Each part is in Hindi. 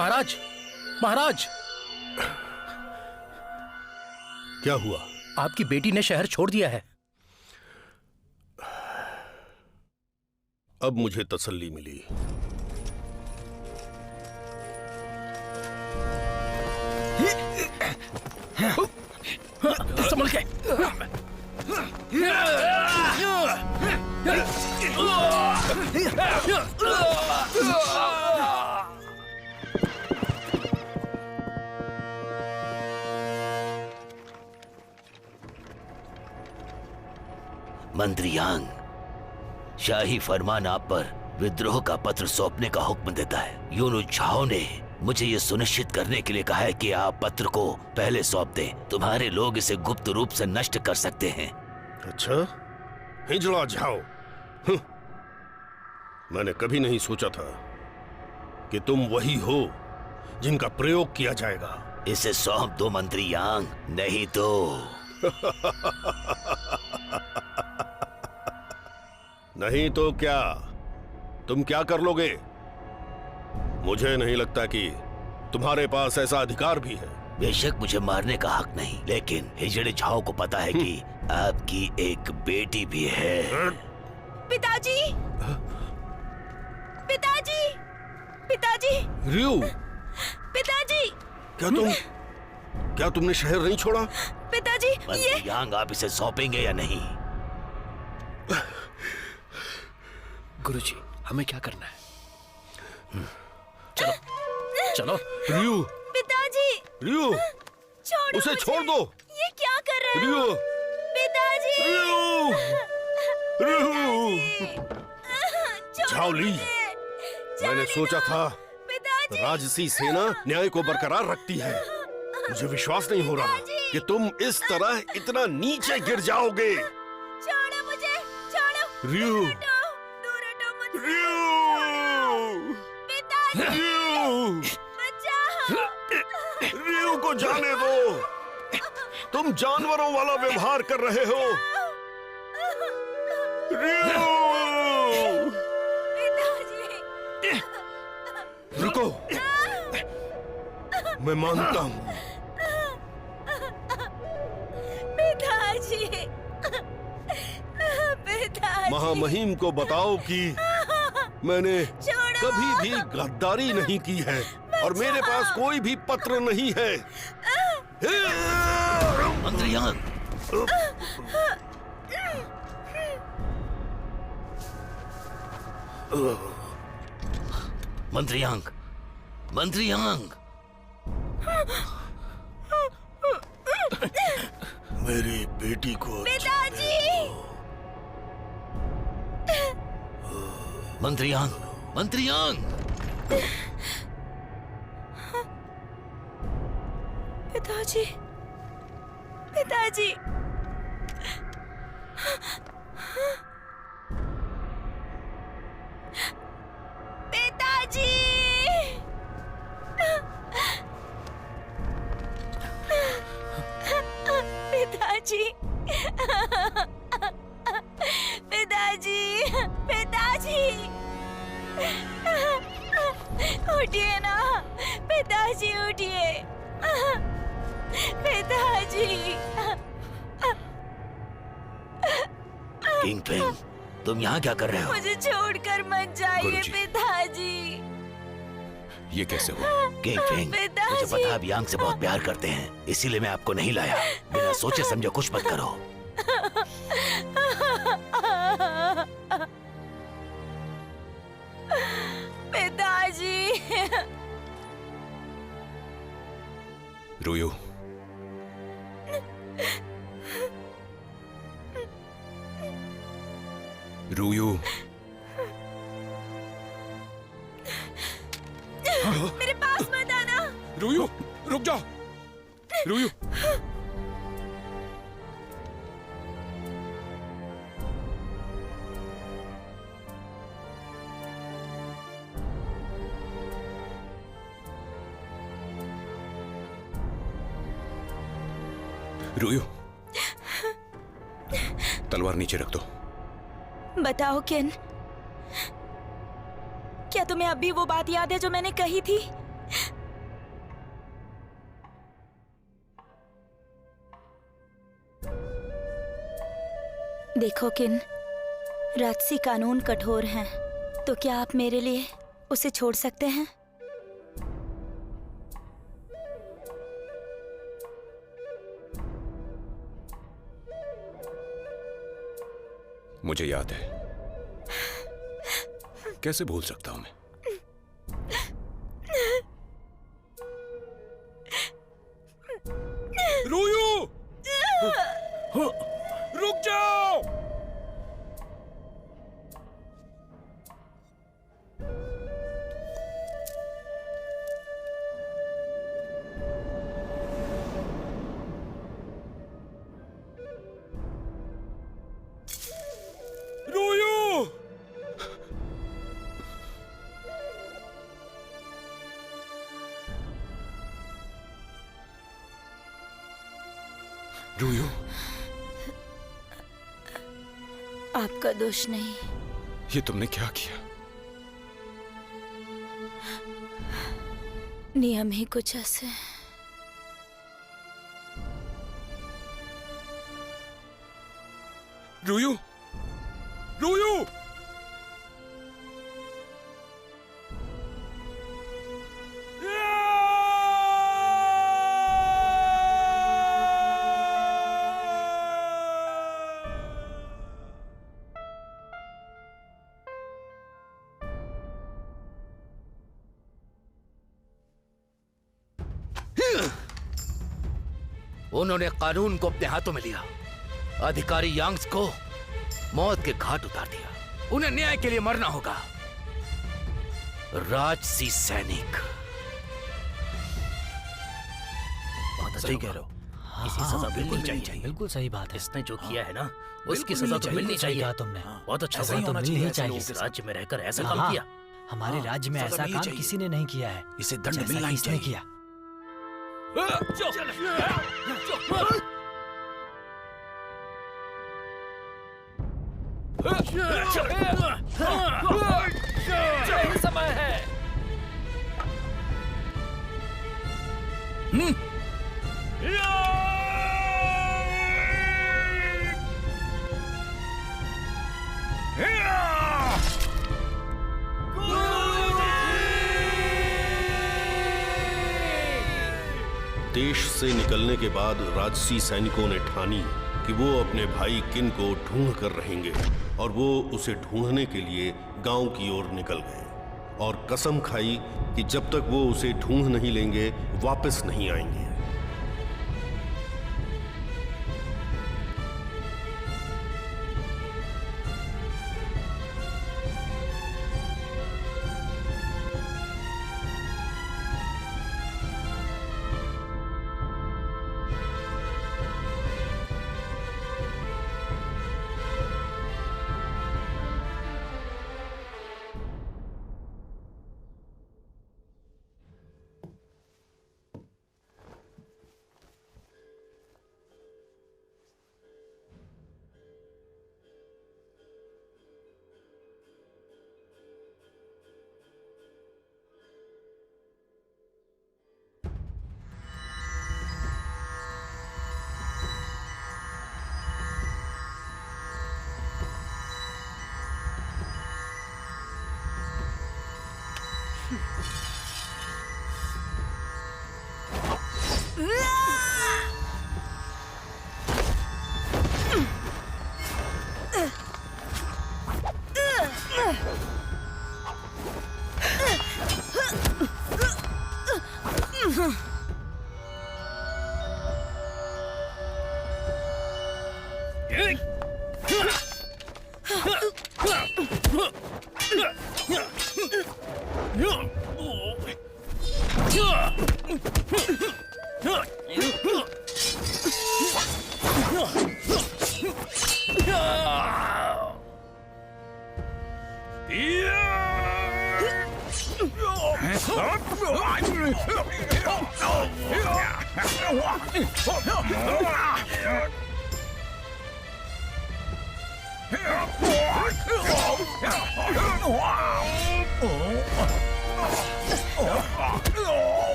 महाराज, महाराज, क्या हुआ? आपकी बेटी ने शहर छोड़ दिया है। अब मुझे तसल्ली मिली। संभल के। मंत्री यांग, शाही फरमान आप पर विद्रोह का पत्र सौंपने का हुक्म देता है। यूनु झाओ ने मुझे ये सुनिश्चित करने के लिए कहा है कि आप पत्र को पहले सौंप दें। तुम्हारे लोग इसे गुप्त रूप से नष्ट कर सकते हैं। अच्छा, हिजड़ा झाओ। मैंने कभी नहीं सोचा था कि तुम वही हो जिनका प्रयोग किया जाएगा। इसे सौंप दो मंत्री यांग, नहीं तो नहीं तो क्या? तुम क्या कर लोगे? मुझे नहीं लगता कि तुम्हारे पास ऐसा अधिकार भी है। बेशक मुझे मारने का हक नहीं, लेकिन हिजड़े झाओ को पता है कि आपकी एक बेटी भी है। पिताजी, पिताजी, पिताजी, रियू, पिताजी, क्या तुमने शहर नहीं छोड़ा? पिताजी, मंत्री यांग, आप इसे सौंपेंगे या नहीं? गुरुजी, हमें क्या करना है? चलो, चलो। रियू, पिताजी, रियू, छोड़ो उसे मुझे। छोड़ दो। ये क्या कर रहे हो? रियू, पिताजी, रियू, झाओली, मैंने सोचा था पिताजी, राजसी सेना न्याय को बरकरार रखती है। मुझे विश्वास नहीं हो रहा कि तुम इस तरह इतना नीचे गिर जाओगे। छोड़ो मुझे, छोड़ो। रियू, दूर हटो मुझसे। रियू, पिताजी, रियू, बचाओ। रियू को जाने दो। तुम जानवरों वाला व्यवहार कर रहे हो। रियू, पिताजी, रुको, मैं मानता हूं। पिताजी, पिताजी, महामहिम को बताओ कि मैंने छोड़ो। कभी भी गद्दारी नहीं की है और मेरे पास कोई भी पत्र नहीं है। मंत्री यांग, मंत्री यांग, मंत्री यांग, मेरी बेटी को पिताजी, मंत्री यांग, मंत्री यांग, पिताजी, पिताजी, पिताजी, पिताजी, पिताजी, पिताजी, उठिए ना, पिताजी उठिए, पिताजी। किंग पिंग, तुम यहाँ क्या कर रहे हो? मुझे छोड़कर मत जाइए गुरुजी। पिताजी। ये कैसे हुआ? किंग पिंग, मुझे पिताजी। पता आप यांग से बहुत प्यार करते हैं, इसीलिए मैं आपको नहीं लाया। बिना सोचे समझे कुछ मत करो। पिताजी, रुयू, रुयू, मेरे पास मत आना। रुयू, रुक जाओ। रुयू, रुयू, तलवार नीचे रख दो। बताओ किन, क्या तुम्हें अब भी वो बात याद है जो मैंने कही थी? देखो किन, राजसी कानून कठोर हैं, तो क्या आप मेरे लिए उसे छोड़ सकते हैं? मुझे याद है, कैसे भूल सकता हूं मैं। रूयू, रुक जाओ। रूयू, रूयू, आपका दोष नहीं। ये तुमने क्या किया? नियम ही कुछ ऐसे। रूयू, रूयू, उन्होंने कानून को अपने हाथों में लिया, अधिकारी यांग्स को मौत के घाट उतार दिया। उन्हें न्याय के लिए मरना होगा। राजसी सैनिक। बहुत सही कह रहे हो। इसी सजा बिल्कुल चाहिए। बिल्कुल सही बात है। इसने जो किया है ना, उसकी सजा तो मिलनी चाहिए। कहा तुमने। बहुत अच्छा ऐसा ही होना चाहिए। इस राज्य में रहकर ऐसा काम किया। हमारे राज्य में ऐसा काम किसी ने नहीं किया है। इसे दंड जैसा मिलना ही इसने चाहिए। किया। समय है। देश से निकलने के बाद राजसी सैनिकों ने ठानी कि वो अपने भाई किन को ढूंढ कर रहेंगे, और वो उसे ढूंढने के लिए गांव की ओर निकल गए और कसम खाई कि जब तक वो उसे ढूंढ नहीं लेंगे वापस नहीं आएंगे।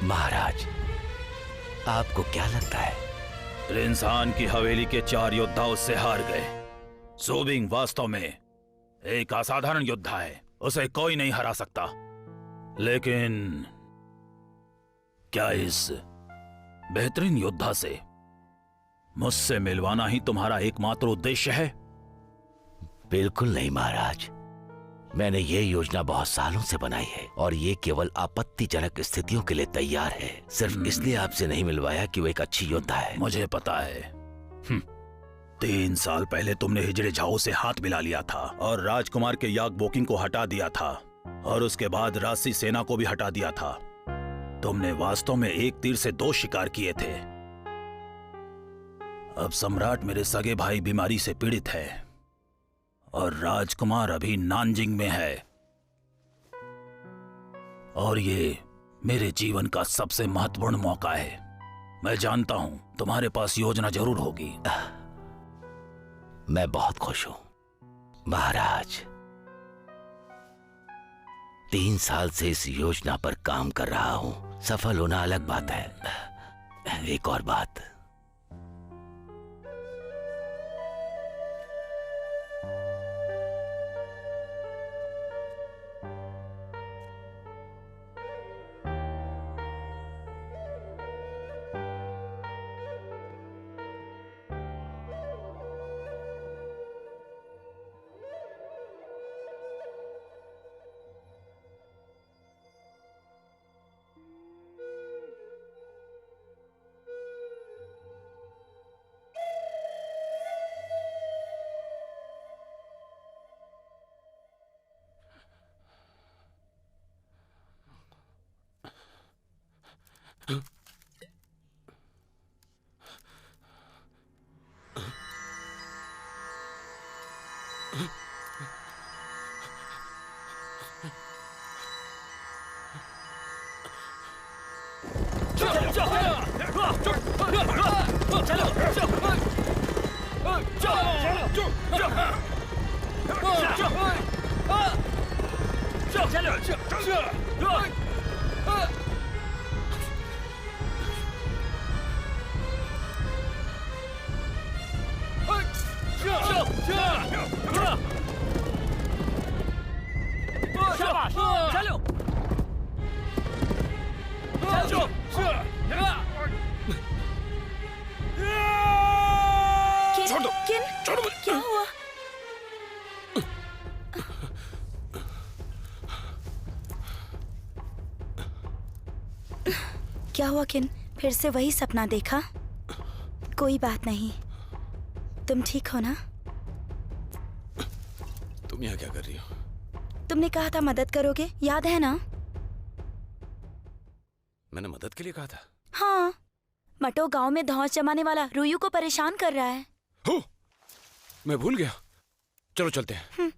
महाराज, आपको क्या लगता है? इंसान की हवेली के 4 योद्धा उससे हार गए। सोबिंग वास्तव में एक असाधारण योद्धा है, उसे कोई नहीं हरा सकता। लेकिन क्या इस बेहतरीन योद्धा से मुझसे मिलवाना ही तुम्हारा एकमात्र उद्देश्य है? बिल्कुल नहीं महाराज, मैंने ये योजना बहुत सालों से बनाई है और ये केवल आपत्तिजनक स्थितियों के लिए तैयार है। सिर्फ इसलिए आपसे नहीं मिलवाया कि वो एक अच्छी योद्धा है। मुझे पता है। 3 साल पहले तुमने हिजड़े झाओ से हाथ मिला लिया था और राजकुमार के याक बोकिंग को हटा दिया था और उसके बाद राजसी सेना को भी हटा दिया था। तुमने वास्तव में एक तीर से 2 शिकार किए थे। अब सम्राट मेरे सगे भाई बीमारी से पीड़ित है और राजकुमार अभी नानजिंग में है, और ये मेरे जीवन का सबसे महत्वपूर्ण मौका है। मैं जानता हूं तुम्हारे पास योजना जरूर होगी। मैं बहुत खुश हूं महाराज। 3 साल से इस योजना पर काम कर रहा हूं। सफल होना अलग बात है। एक और बात, क्या हुआ? क्या हुआ किन? फिर से वही सपना देखा? कोई बात नहीं, तुम ठीक हो ना? तुम यहाँ क्या कर रही हो? तुमने कहा था मदद करोगे, याद है ना? मैंने मदद के लिए कहा था। हाँ, मटो गांव में धौंस जमाने वाला रुयू को परेशान कर रहा है। हो, मैं भूल गया। चलो चलते हैं।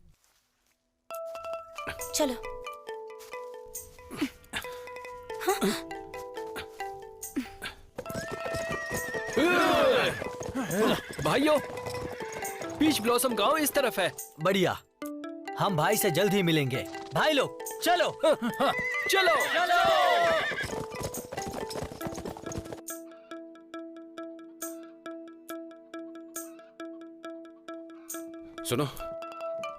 चलो। भाइयों, पीच ब्लॉसम गांव इस तरफ है। बढ़िया, हम भाई से जल्द ही मिलेंगे। भाई लोग चलो। चलो चलो। सुनो,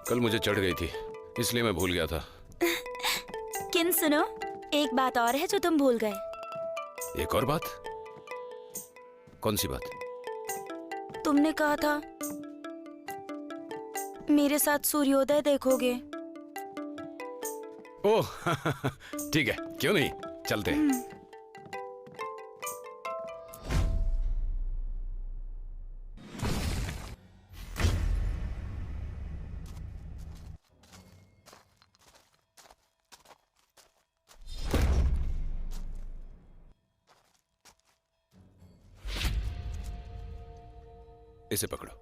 कल मुझे चढ़ गई थी, इसलिए मैं भूल गया था। किन सुनो, एक बात और है जो तुम भूल गए। एक और बात? कौन सी बात? तुमने कहा था मेरे साथ सूर्योदय देखोगे। ओह ठीक है, क्यों नहीं, चलते हैं। इसे पकड़ो।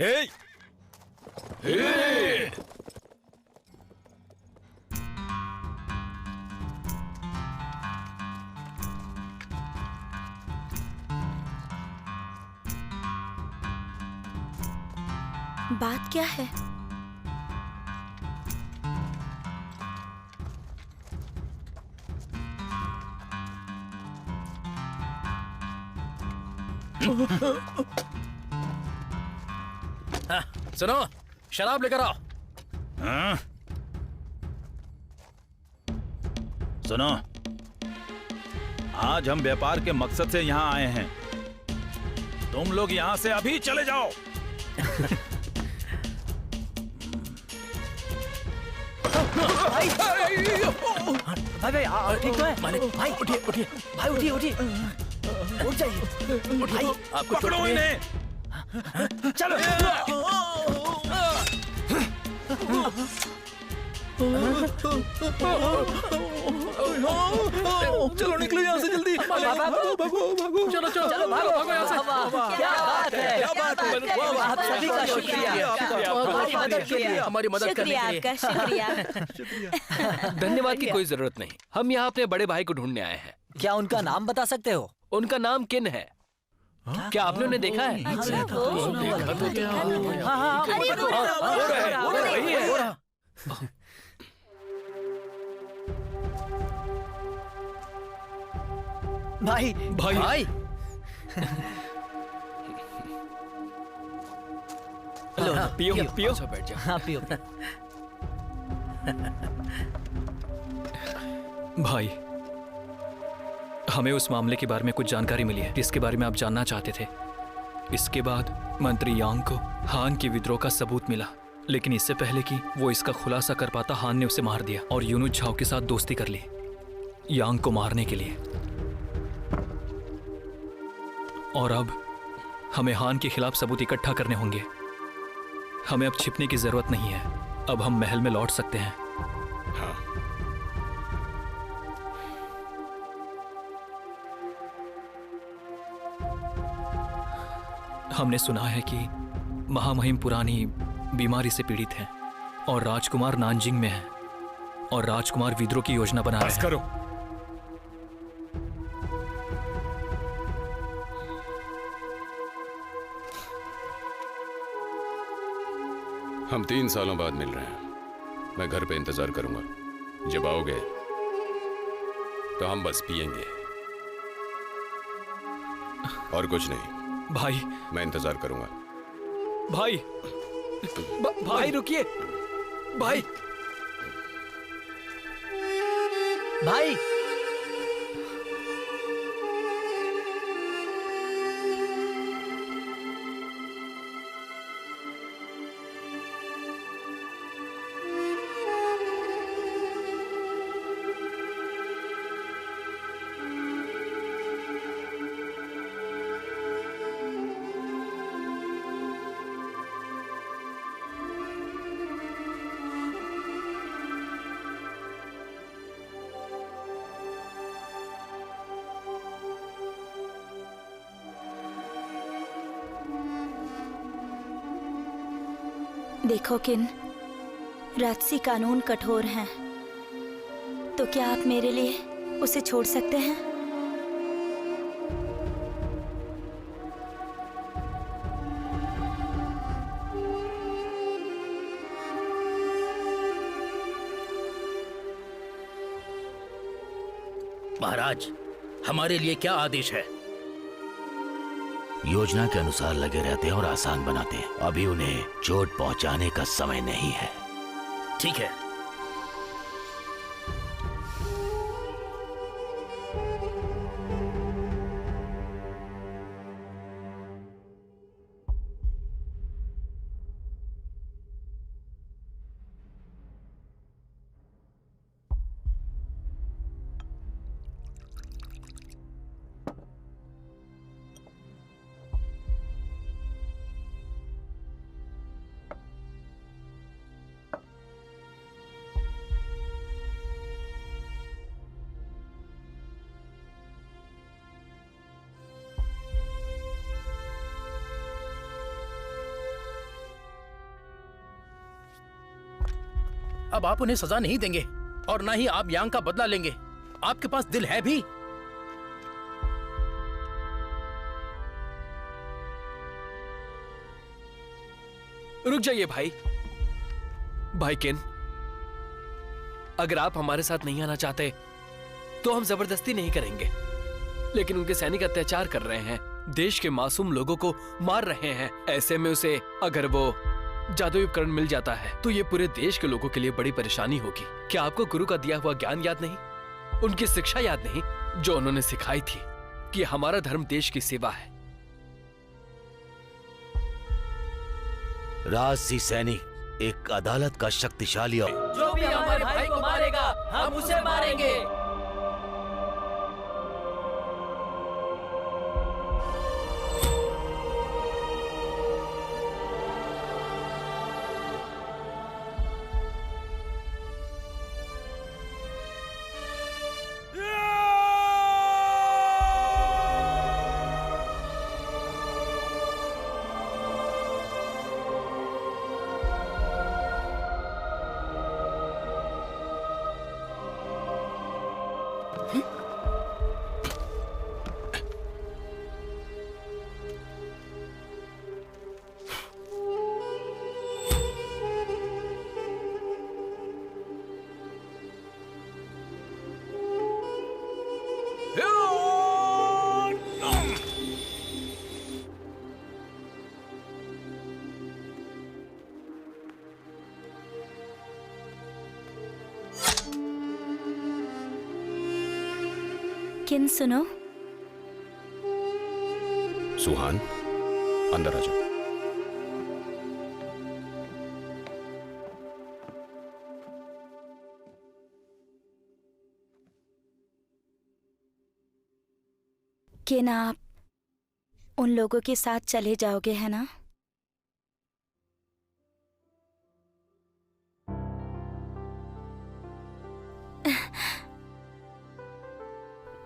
हे! हे! बात क्या है? सुनो, शराब लेकर आओ। हाँ? सुनो, आज हम व्यापार के मकसद से यहाँ आए हैं। तुम लोग यहाँ से अभी चले जाओ। भाई ठीक तो है? भाई उठिए उठिए, भाई उठिए उठिए, उठ जाइए भाई। आपको पकड़ो इन्हें। चलो चलो निकलो यहाँ से जल्दी। भागो भागो भागो, चलो चलो चलो भागो भागो यहाँ से। क्या बात है, क्या बात है। आप सभी का शुक्रिया, हमारी मदद के लिए। हमारी मदद करने शुक्रिया के लिए। आपका, शुक्रिया। धन्यवाद की कोई जरूरत नहीं। हम यहाँ अपने बड़े भाई को ढूंढने आए हैं। क्या उनका नाम बता सकते हो? उनका नाम किन है? क्या आपने उन्हें देखा है? अच्छा, वो देखा तो क्या? हाँ, अरे हो रही है। भाई भाई लो, पियो पियो। बैठ जाओ। हाँ पियो। भाई, हमें उस मामले के बारे में कुछ जानकारी मिली है जिसके बारे में आप जानना चाहते थे। इसके बाद मंत्री यांग को हान के विद्रोह का सबूत मिला, लेकिन इससे पहले कि वो इसका खुलासा कर पाता, हान ने उसे मार दिया और यूनु झाओ के साथ दोस्ती कर ली यांग को मारने के लिए। और अब हमें हान के खिलाफ सबूत इकट्ठा करने होंगे। हमें अब छिपने की जरूरत नहीं है, अब हम महल में लौट सकते हैं। हाँ, हमने सुना है कि महामहिम पुरानी बीमारी से पीड़ित हैं और राजकुमार नानजिंग में है और राजकुमार विद्रोह की योजना बना रहे बस हैं। करो। हम 3 सालों बाद मिल रहे हैं। मैं घर पे इंतजार करूंगा। जब आओगे तो हम बस पिएंगे और कुछ नहीं। भाई मैं इंतजार करूंगा। भाई भाई रुकिए। भाई भाई देखो किन, राजसी कानून कठोर हैं, तो क्या आप मेरे लिए उसे छोड़ सकते हैं? महाराज, हमारे लिए क्या आदेश है? योजना के अनुसार लगे रहते हैं और आसान बनाते हैं। अभी उन्हें चोट पहुंचाने का समय नहीं है। ठीक है। अब आप उन्हें सजा नहीं देंगे और ना ही आप यांग का बदला लेंगे। आपके पास दिल है भी? रुक जाइए भाई। भाई किन, अगर आप हमारे साथ नहीं आना चाहते तो हम जबरदस्ती नहीं करेंगे, लेकिन उनके सैनिक अत्याचार कर रहे हैं। देश के मासूम लोगों को मार रहे हैं। ऐसे में उसे अगर वो जादुई उपकरण मिल जाता है तो ये पूरे देश के लोगों के लिए बड़ी परेशानी होगी। क्या आपको गुरु का दिया हुआ ज्ञान याद नहीं, उनकी शिक्षा याद नहीं जो उन्होंने सिखाई थी कि हमारा धर्म देश की सेवा है? राजसी सैनिक एक अदालत का शक्तिशाली और जो भी हमारे भाई को मारेगा हम उसे मारेंगे। किन सुनो, सुहान अंदर आ जाओ। किन आप उन लोगों के साथ चले जाओगे है ना?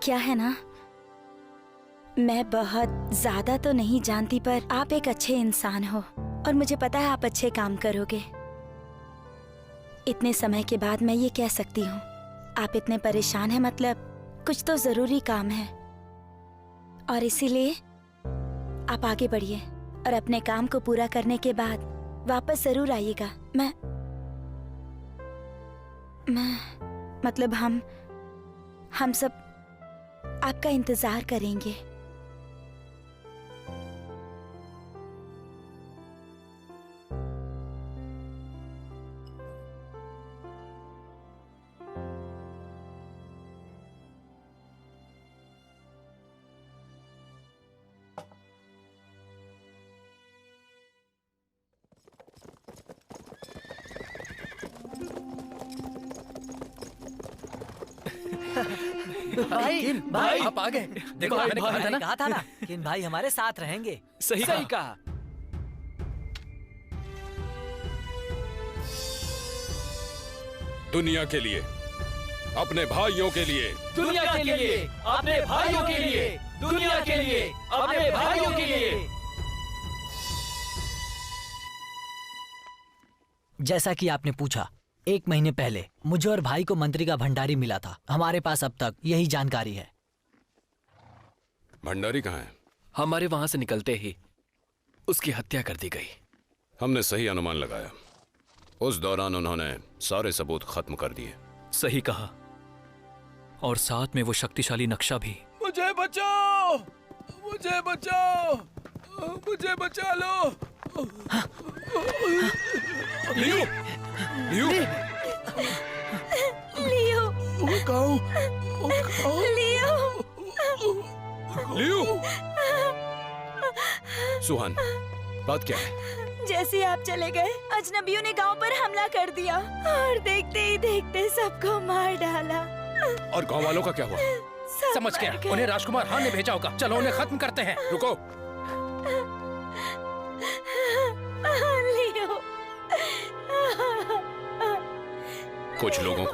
क्या है ना, मैं बहुत ज्यादा तो नहीं जानती पर आप एक अच्छे इंसान हो और मुझे पता है आप अच्छे काम करोगे। इतने समय के बाद मैं ये कह सकती हूँ, आप इतने परेशान हैं मतलब कुछ तो जरूरी काम है और इसीलिए आप आगे बढ़िए और अपने काम को पूरा करने के बाद वापस जरूर आइएगा। मैं मतलब हम सब आपका इंतजार करेंगे। भाई भाई आप आ गए। देखो भाई, मैंने कहा था ना किन भाई हमारे साथ रहेंगे। सही कहा। दुनिया के लिए, अपने भाइयों के लिए, दुनिया के लिए, अपने भाइयों के लिए, दुनिया के लिए, अपने भाइयों के लिए। जैसा कि आपने पूछा, 1 महीने पहले मुझे और भाई को मंत्री का भंडारी मिला था। हमारे पास अब तक यही जानकारी है। भंडारी कहाँ है? हमारे वहां से निकलते ही उसकी हत्या कर दी गई। हमने सही अनुमान लगाया। उस दौरान उन्होंने सारे सबूत खत्म कर दिए। सही कहा, और साथ में वो शक्तिशाली नक्शा भी। मुझे बचाओ, मुझे बचाओ, मुझे बचा लो। लियो, लियो, लियो, लियो, लियो। सुहान, बात क्या है? जैसे ही आप चले गए अजनबियों ने गांव पर हमला कर दिया और देखते ही देखते सबको मार डाला। और गांव वालों का क्या हुआ? सब समझ गया, मर गए। उन्हें राजकुमार हान ने भेजा होगा। चलो उन्हें खत्म करते हैं। रुको, लियो, कुछ लोगों को